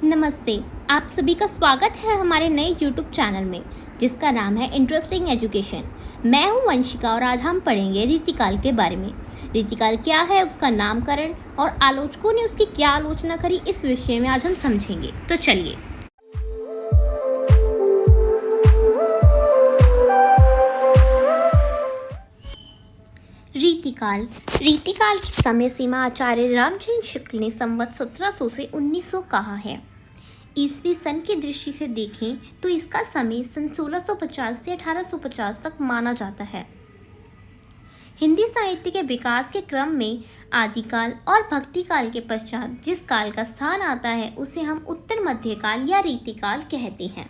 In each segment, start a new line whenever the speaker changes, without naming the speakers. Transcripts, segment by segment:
नमस्ते। आप सभी का स्वागत है हमारे नए YouTube चैनल में जिसका नाम है इंटरेस्टिंग एजुकेशन। मैं हूं वंशिका और आज हम पढ़ेंगे रीतिकाल के बारे में। रीतिकाल क्या है, उसका नामकरण और आलोचकों ने उसकी क्या आलोचना करी, इस विषय में आज हम समझेंगे। तो चलिए। रीतिकाल की समय सीमा आचार्य रामचंद्र शुक्ल ने संवत 1700 से 1900 कहा है। ईसवी सन की दृष्टि से देखें तो इसका समय सन 1650 से 1850 तक माना जाता है। हिंदी साहित्य के विकास के क्रम में आदिकाल और भक्तिकाल के पश्चात जिस काल का स्थान आता है उसे हम उत्तर मध्यकाल या रीतिकाल कहते हैं।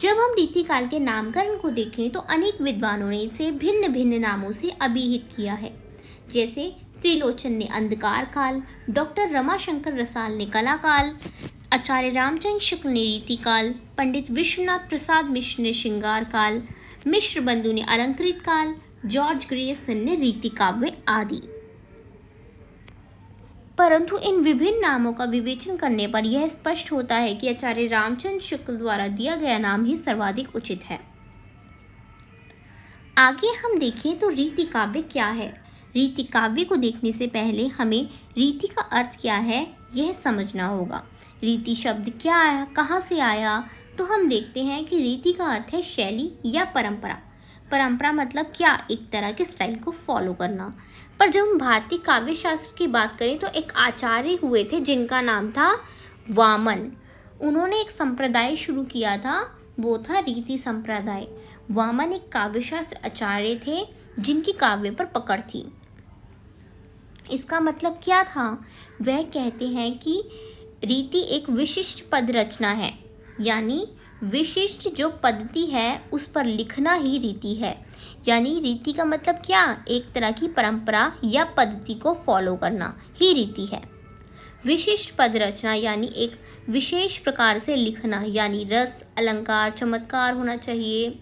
जब हम रीतिकाल के नामकरण को देखें तो अनेक विद्वानों ने इसे भिन्न भिन्न नामों से अभिहित किया है। जैसे त्रिलोचन ने अंधकार काल, डॉक्टर रमाशंकर रसाल ने कला काल, आचार्य रामचंद्र शुक्ल ने रीतिकाल, पंडित विश्वनाथ प्रसाद मिश्र ने श्रृंगार काल, मिश्र बंधु ने अलंकृत काल, जॉर्ज ग्रेसन ने रीतिकाव्य आदि। परंतु इन विभिन्न नामों का विवेचन करने पर यह स्पष्ट होता है कि आचार्य रामचंद्र शुक्ल द्वारा दिया गया नाम ही सर्वाधिक उचित है। आगे हम देखें तो रीति काव्य क्या है। रीति काव्य को देखने से पहले हमें रीति का अर्थ क्या है यह समझना होगा। रीति शब्द क्या आया, कहाँ से आया, तो हम देखते हैं कि रीति का अर्थ है शैली या परंपरा। परंपरा मतलब क्या, एक तरह के स्टाइल को फॉलो करना। पर जब हम भारतीय काव्य शास्त्र की बात करें तो एक आचार्य हुए थे जिनका नाम था वामन। उन्होंने एक संप्रदाय शुरू किया था, वो था रीति संप्रदाय। वामन एक काव्यशास्त्र आचार्य थे जिनकी काव्य पर पकड़ थी। इसका मतलब क्या था, वह कहते हैं कि रीति एक विशिष्ट पद रचना है, यानी विशिष्ट जो पद्धति है उस पर लिखना ही रीति है। यानी रीति का मतलब क्या, एक तरह की परंपरा या पद्धति को फॉलो करना ही रीति है। विशिष्ट पद रचना यानी एक विशेष प्रकार से लिखना, यानी रस, अलंकार, चमत्कार होना चाहिए,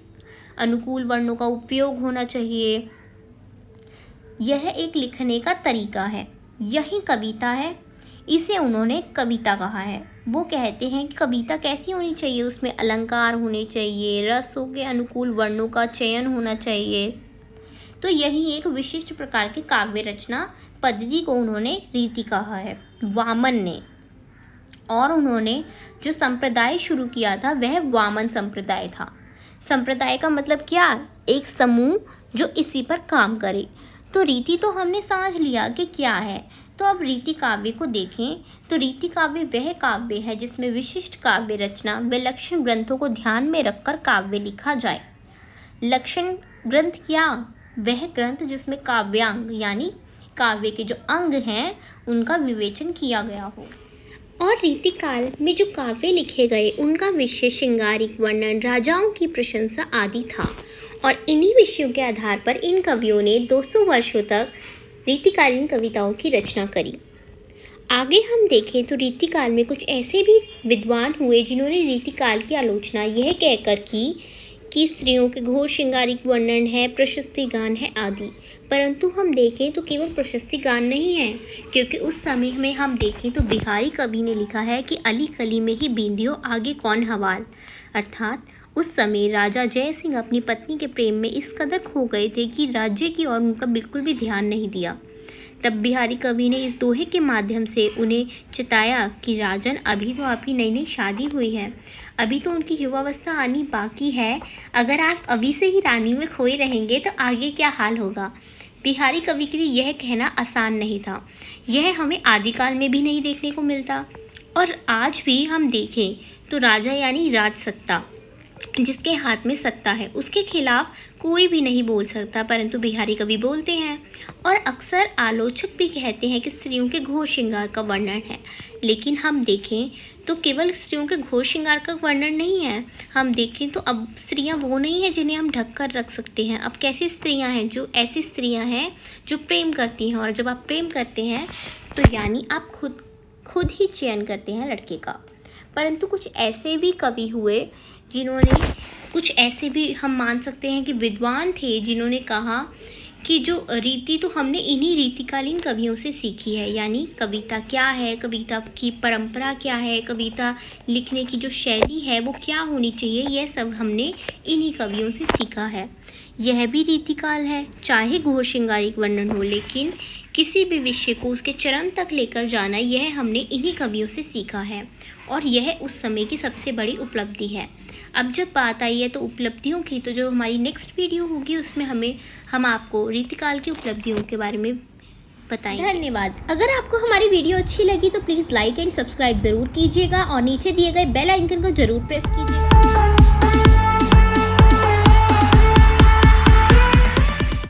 अनुकूल वर्णों का उपयोग होना चाहिए। यह एक लिखने का तरीका है, यही कविता है। इसे उन्होंने कविता कहा है। वो कहते हैं कि कविता कैसी होनी चाहिए, उसमें अलंकार होने चाहिए, रसों के अनुकूल वर्णों का चयन होना चाहिए। तो यही एक विशिष्ट प्रकार के काव्य रचना पद्धति को उन्होंने रीति कहा है, वामन ने। और उन्होंने जो संप्रदाय शुरू किया था वह वामन संप्रदाय था। संप्रदाय का मतलब क्या, एक समूह जो इसी पर काम करे। तो रीति तो हमने समझ लिया कि क्या है। तो अब रीति काव्य को देखें तो रीति काव्य वह काव्य है जिसमें विशिष्ट काव्य रचना व लक्षण ग्रंथों को ध्यान में रखकर काव्य लिखा जाए। लक्षण ग्रंथ क्या, वह ग्रंथ जिसमें काव्यांग यानी काव्य के जो अंग हैं उनका विवेचन किया गया हो। और रीतिकाल में जो काव्य लिखे गए उनका विषय श्रृंगारिक वर्णन, राजाओं की प्रशंसा आदि था। और इन्हीं विषयों के आधार पर इन कवियों ने 200 वर्षों तक रीतिकालीन कविताओं की रचना करी। आगे हम देखें तो रीतिकाल में कुछ ऐसे भी विद्वान हुए जिन्होंने रीतिकाल की आलोचना यह कहकर की कि स्त्रियों के घोर श्रृंगारिक वर्णन है, प्रशस्ति गान है आदि। परंतु हम देखें तो केवल प्रशस्ति गान नहीं है, क्योंकि उस समय में हम देखें तो बिहारी कवि ने लिखा है कि अली कली में ही बींदियो आगे कौन हवाल। अर्थात उस समय राजा जय सिंह अपनी पत्नी के प्रेम में इस कदर खो गए थे कि राज्य की ओर उनका बिल्कुल भी ध्यान नहीं दिया। तब बिहारी कवि ने इस दोहे के माध्यम से उन्हें चिताया कि राजन, अभी तो आपकी नई नई शादी हुई है, अभी तो उनकी युवावस्था आनी बाकी है। अगर आप अभी से ही रानी में खोए रहेंगे तो आगे क्या हाल होगा। बिहारी कवि के लिए यह कहना आसान नहीं था। यह हमें आदिकाल में भी नहीं देखने को मिलता। और आज भी हम देखें तो राजा यानी राजसत्ता, जिसके हाथ में सत्ता है, उसके खिलाफ कोई भी नहीं बोल सकता, परंतु बिहारी कवि बोलते हैं। और अक्सर आलोचक भी कहते हैं कि स्त्रियों के घोर श्रृंगार का वर्णन है। लेकिन हम देखें तो केवल स्त्रियों के घोर श्रृंगार का वर्णन नहीं है। हम देखें तो अब स्त्रियां वो नहीं हैं जिन्हें हम ढक कर रख सकते हैं। अब कैसी स्त्रियां हैं, जो ऐसी स्त्रियां हैं जो प्रेम करती हैं। और जब आप प्रेम करते हैं तो यानी आप खुद ही चयन करते हैं लड़के का। परंतु कुछ ऐसे भी कवि हुए जिन्होंने, कुछ ऐसे भी हम मान सकते हैं कि विद्वान थे जिन्होंने कहा कि जो रीति तो हमने इन्हीं रीतिकालीन कवियों से सीखी है, यानी कविता क्या है, कविता की परंपरा क्या है, कविता लिखने की जो शैली है वो क्या होनी चाहिए, यह सब हमने इन्हीं कवियों से सीखा है। यह भी रीतिकाल है, चाहे घोर श्रृंगारिक वर्णन हो, लेकिन किसी भी विषय को उसके चरम तक लेकर जाना, यह हमने इन्हीं कवियों से सीखा है और यह उस समय की सबसे बड़ी उपलब्धि है। अब जब बात आई है तो उपलब्धियों की, तो जो हमारी नेक्स्ट वीडियो होगी उसमें हम आपको रीतिकाल की उपलब्धियों के बारे में बताएंगे। धन्यवाद। अगर आपको हमारी वीडियो अच्छी लगी तो प्लीज़ लाइक एंड सब्सक्राइब ज़रूर कीजिएगा और नीचे दिए गए बेल आइकन को ज़रूर प्रेस कीजिएगा।